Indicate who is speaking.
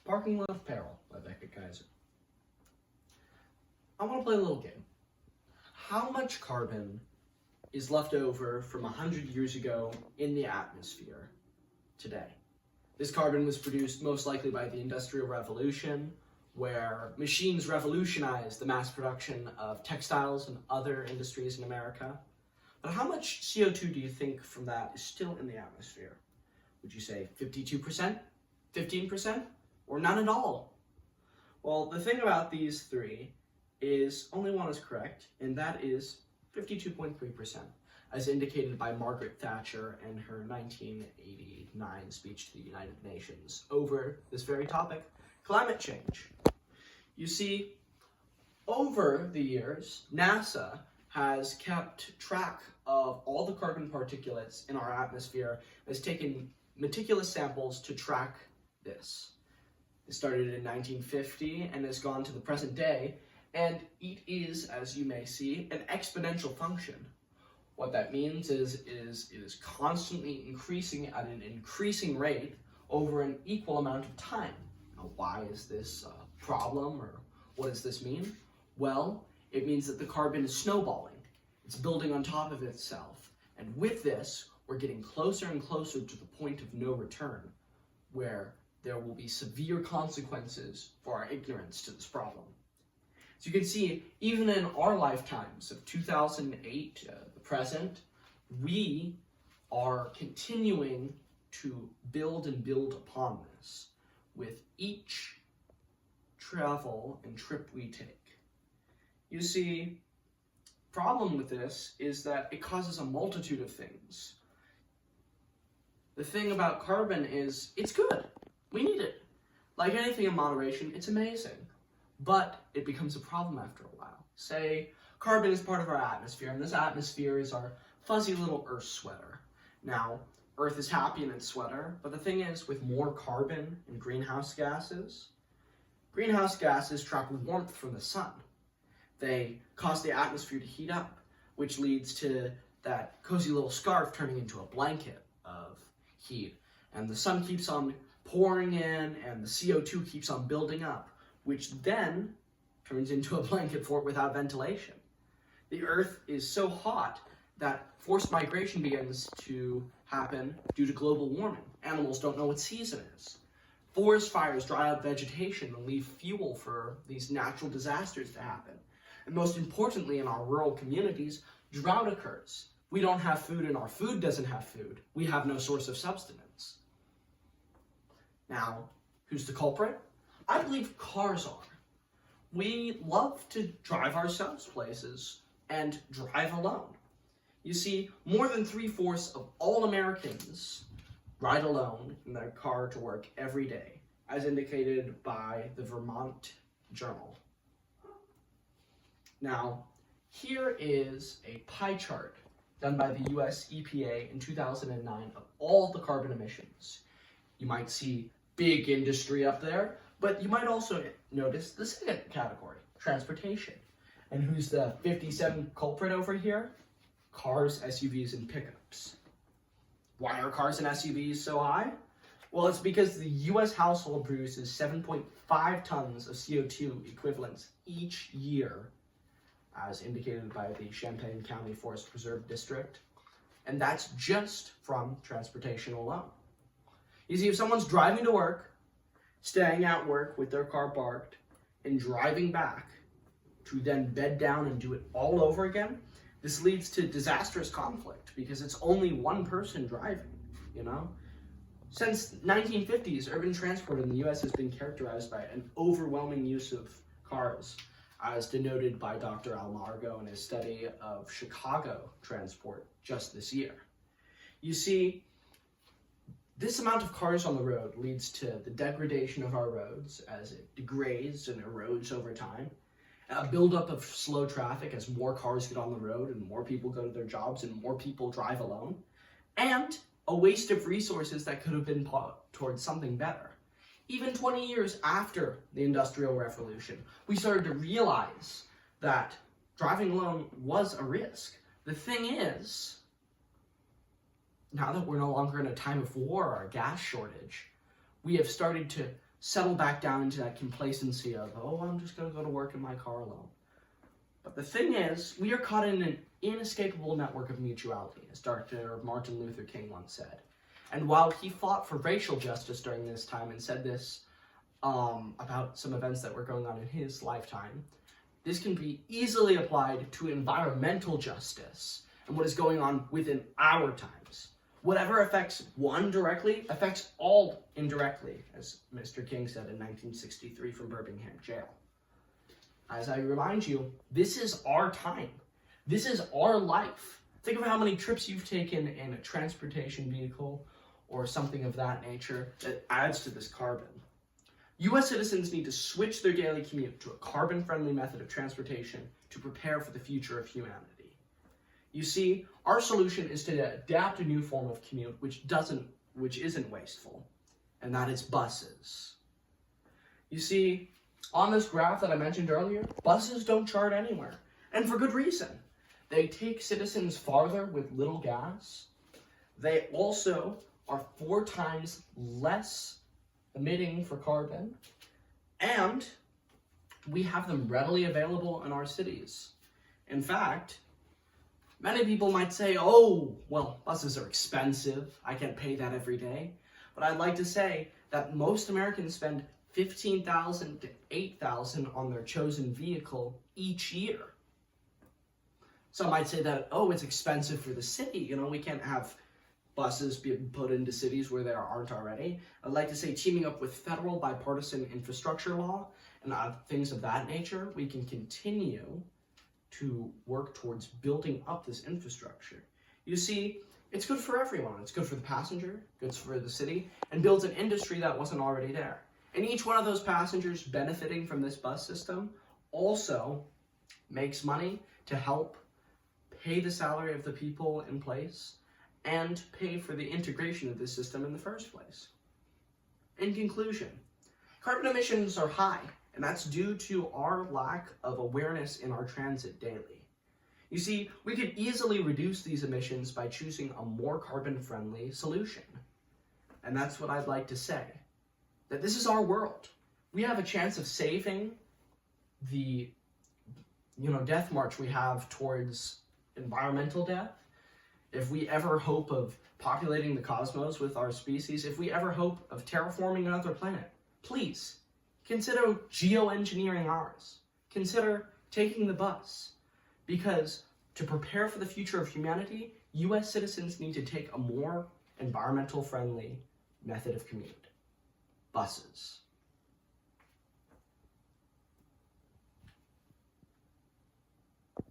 Speaker 1: Parking Lot of Peril by Beckett, Kaiser. I want to play a little game. How much carbon is left over from 100 years ago in the atmosphere today? This carbon was produced most likely by the Industrial Revolution, where machines revolutionized the mass production of textiles and other industries in America. But how much CO2 do you think from that is still in the atmosphere? Would you say 52%, 15%, or none at all? Well, the thing about these three is only one is correct, and that is 52.3%, as indicated by Margaret Thatcher in her 1989 speech to the United Nations over this very topic, climate change. You see, over the years, NASA has kept track of all the carbon particulates in our atmosphere, has taken meticulous samples to track this. It started in 1950 and has gone to the present day, and it is, as you may see, an exponential function. What that means is it is constantly increasing at an increasing rate over an equal amount of time. Now, why is this a problem, or what does this mean? Well, it means that the carbon is snowballing. It's building on top of itself. And with this, we're getting closer and closer to the point of no return, where there will be severe consequences for our ignorance to this problem. So you can see, even in our lifetimes of 2008 to the present, we are continuing to build and build upon this with each travel and trip we take. You see, problem with this is that it causes a multitude of things. The thing about carbon is it's good. We need it. Like anything in moderation, it's amazing. But it becomes a problem after a while. Say, carbon is part of our atmosphere, and this atmosphere is our fuzzy little Earth sweater. Now, Earth is happy in its sweater, but the thing is, with more carbon and greenhouse gases trap warmth from the sun. They cause the atmosphere to heat up, which leads to that cozy little scarf turning into a blanket of heat. And the sun keeps on pouring in, and the CO2 keeps on building up, which then turns into a blanket fort without ventilation. The Earth is so hot that forced migration begins to happen due to global warming. Animals don't know what season is. Forest fires dry up vegetation and leave fuel for these natural disasters to happen. And most importantly, in our rural communities, drought occurs. We don't have food, and our food doesn't have food. We have no source of subsistence. Now, who's the culprit? I believe cars are. We love to drive ourselves places and drive alone. You see, more than 3/4 of all Americans ride alone in their car to work every day, as indicated by the Vermont Journal. Now, here is a pie chart done by the US EPA in 2009 of all the carbon emissions. You might see big industry up there, but you might also notice the second category, transportation. And who's the 57 culprit over here? Cars, SUVs, and pickups. Why are cars and SUVs so high? Well, it's because the US household produces 7.5 tons of CO2 equivalents each year, as indicated by the Champaign County Forest Preserve District. And that's just from transportation alone. You see, if someone's driving to work, staying at work with their car parked, and driving back to then bed down and do it all over again, this leads to disastrous conflict because it's only one person driving, you know? Since 1950s, urban transport in the US has been characterized by an overwhelming use of cars, as denoted by Dr. Almargo in his study of Chicago transport just this year. You see, this amount of cars on the road leads to the degradation of our roads as it degrades and erodes over time, a buildup of slow traffic as more cars get on the road and more people go to their jobs and more people drive alone, and a waste of resources that could have been put towards something better. Even 20 years after the Industrial Revolution, we started to realize that driving alone was a risk. The thing is, now that we're no longer in a time of war or a gas shortage, we have started to settle back down into that complacency of, oh, I'm just going to go to work in my car alone. But the thing is, we are caught in an inescapable network of mutuality, as Dr. Martin Luther King once said. And while he fought for racial justice during this time and said this about some events that were going on in his lifetime, this can be easily applied to environmental justice and what is going on within our times. Whatever affects one directly affects all indirectly, as Mr. King said in 1963 from Birmingham jail. As I remind you, this is our time. This is our life. Think of how many trips you've taken in a transportation vehicle or something of that nature that adds to this carbon. U.S. citizens need to switch their daily commute to a carbon-friendly method of transportation to prepare for the future of humanity. You see, our solution is to adapt a new form of commute which isn't wasteful, and that is buses. You see, on this graph that I mentioned earlier, buses don't chart anywhere, and for good reason. They take citizens farther with little gas. They also are 4 times less emitting for carbon, and we have them readily available in our cities. In fact, many people might say, oh, well, buses are expensive. I can't pay that every day. But I'd like to say that most Americans spend $15,000 to $8,000 on their chosen vehicle each year. Some might say that, oh, it's expensive for the city. We can't have buses being put into cities where there aren't already. I'd like to say, teaming up with federal bipartisan infrastructure law and things of that nature, we can continue to work towards building up this infrastructure. You see, it's good for everyone. It's good for the passenger, good for the city, and builds an industry that wasn't already there. And each one of those passengers benefiting from this bus system also makes money to help pay the salary of the people in place and pay for the integration of this system in the first place. In conclusion, carbon emissions are high, and that's due to our lack of awareness in our transit daily. You see, we could easily reduce these emissions by choosing a more carbon-friendly solution. And that's what I'd like to say, that this is our world. We have a chance of saving the death march we have towards environmental death. If we ever hope of populating the cosmos with our species, if we ever hope of terraforming another planet, please consider geoengineering ours. Consider taking the bus. Because to prepare for the future of humanity, U.S. citizens need to take a more environmental friendly method of commute. Buses.